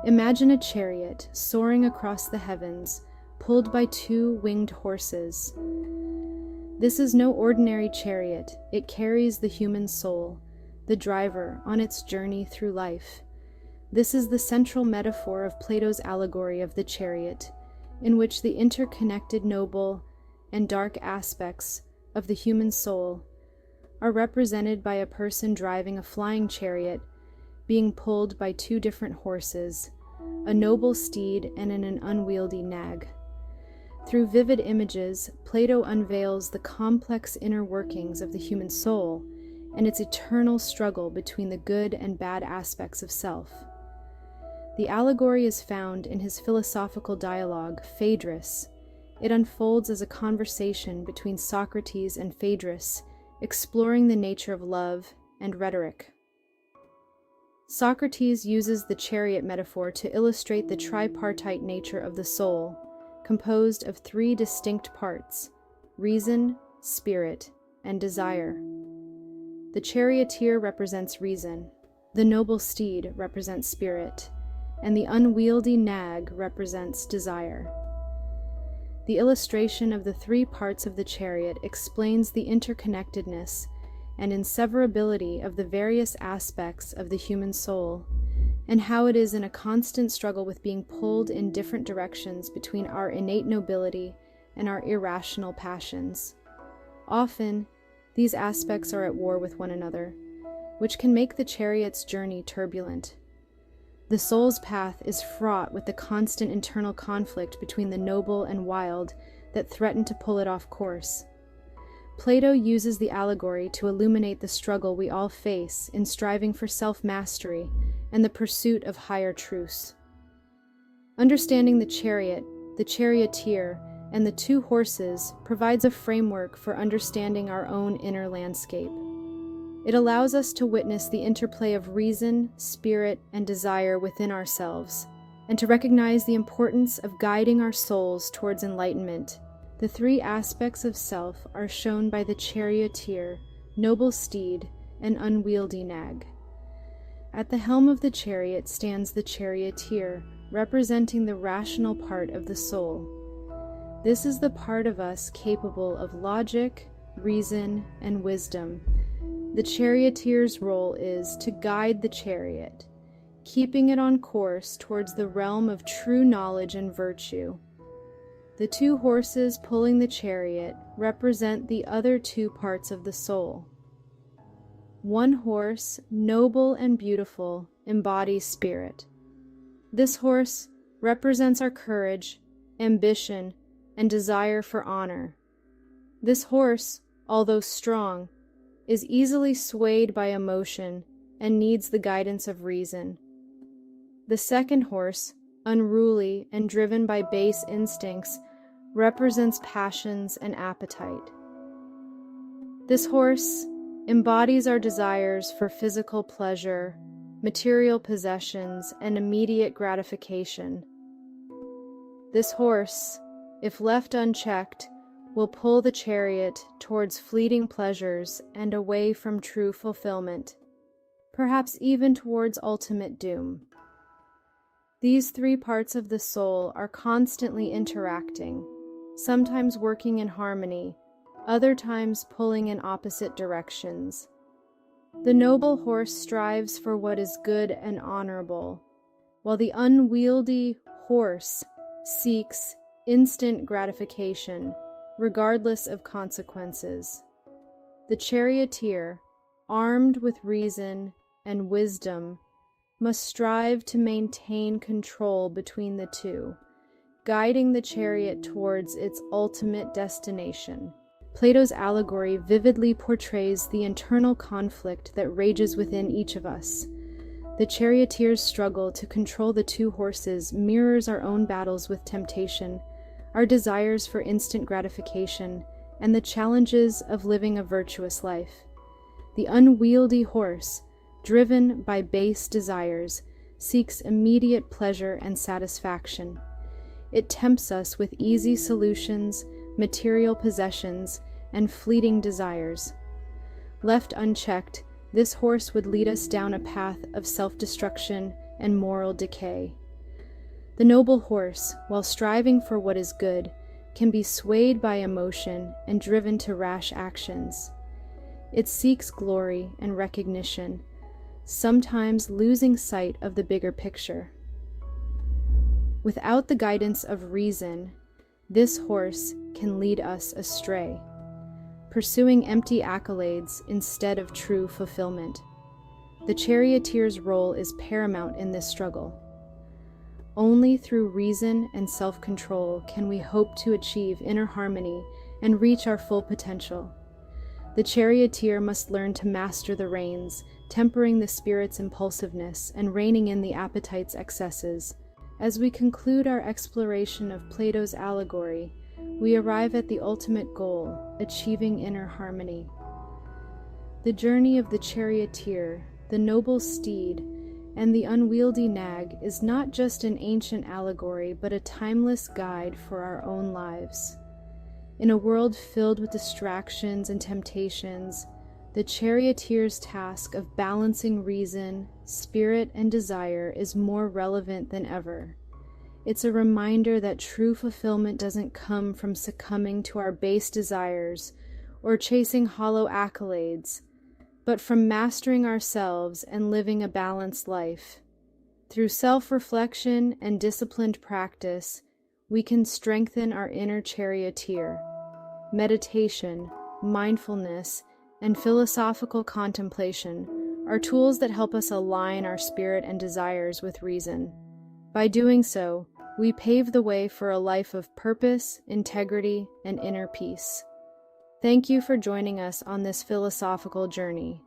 Imagine a chariot soaring across the heavens, pulled by two winged horses. This is no ordinary chariot. It carries the human soul, the driver, on its journey through life. This is the central metaphor of Plato's allegory of the chariot, in which the interconnected noble and dark aspects of the human soul are represented by a person driving a flying chariot, being pulled by two different horses, a noble steed and an unwieldy nag. Through vivid images, Plato unveils the complex inner workings of the human soul and its eternal struggle between the good and bad aspects of self. The allegory is found in his philosophical dialogue, Phaedrus. It unfolds as a conversation between Socrates and Phaedrus, exploring the nature of love and rhetoric. Socrates uses the chariot metaphor to illustrate the tripartite nature of the soul, composed of three distinct parts: reason, spirit, and desire. The charioteer represents reason, the noble steed represents spirit, and the unwieldy nag represents desire. The illustration of the three parts of the chariot explains the interconnectedness and inseverability of the various aspects of the human soul, and how it is in a constant struggle with being pulled in different directions between our innate nobility and our irrational passions. Often, these aspects are at war with one another, which can make the chariot's journey turbulent. The soul's path is fraught with the constant internal conflict between the noble and wild that threaten to pull it off course. Plato uses the allegory to illuminate the struggle we all face in striving for self-mastery and the pursuit of higher truths. Understanding the chariot, the charioteer, and the two horses provides a framework for understanding our own inner landscape. It allows us to witness the interplay of reason, spirit, and desire within ourselves, and to recognize the importance of guiding our souls towards enlightenment. The three aspects of self are shown by the charioteer, noble steed, and unwieldy nag. At the helm of the chariot stands the charioteer, representing the rational part of the soul. This is the part of us capable of logic, reason, and wisdom. The charioteer's role is to guide the chariot, keeping it on course towards the realm of true knowledge and virtue. The two horses pulling the chariot represent the other two parts of the soul. One horse, noble and beautiful, embodies spirit. This horse represents our courage, ambition, and desire for honor. This horse, although strong, is easily swayed by emotion and needs the guidance of reason. The second horse, unruly and driven by base instincts, represents passions and appetite. This horse embodies our desires for physical pleasure, material possessions, and immediate gratification. This horse, if left unchecked, will pull the chariot towards fleeting pleasures and away from true fulfillment, perhaps even towards ultimate doom. These three parts of the soul are constantly interacting, sometimes working in harmony, other times pulling in opposite directions. The noble horse strives for what is good and honorable, while the unwieldy horse seeks instant gratification, regardless of consequences. The charioteer, armed with reason and wisdom, must strive to maintain control between the two, guiding the chariot towards its ultimate destination. Plato's allegory vividly portrays the internal conflict that rages within each of us. The charioteer's struggle to control the two horses mirrors our own battles with temptation, our desires for instant gratification, and the challenges of living a virtuous life. The unwieldy horse, driven by base desires, seeks immediate pleasure and satisfaction. It tempts us with easy solutions, material possessions, and fleeting desires. Left unchecked, this horse would lead us down a path of self-destruction and moral decay. The noble horse, while striving for what is good, can be swayed by emotion and driven to rash actions. It seeks glory and recognition, sometimes losing sight of the bigger picture. Without the guidance of reason, this horse can lead us astray, pursuing empty accolades instead of true fulfillment. The charioteer's role is paramount in this struggle. Only through reason and self-control can we hope to achieve inner harmony and reach our full potential. The charioteer must learn to master the reins, tempering the spirit's impulsiveness and reining in the appetite's excesses. As we conclude our exploration of Plato's Allegory, we arrive at the ultimate goal, achieving inner harmony. The journey of the charioteer, the noble steed, and the unwieldy nag is not just an ancient allegory, but a timeless guide for our own lives. In a world filled with distractions and temptations, the charioteer's task of balancing reason, spirit, and desire is more relevant than ever. It's a reminder that true fulfillment doesn't come from succumbing to our base desires or chasing hollow accolades, but from mastering ourselves and living a balanced life. Through self-reflection and disciplined practice, we can strengthen our inner charioteer. Meditation, mindfulness, and philosophical contemplation are tools that help us align our spirit and desires with reason. By doing so, we pave the way for a life of purpose, integrity, and inner peace. Thank you for joining us on this philosophical journey.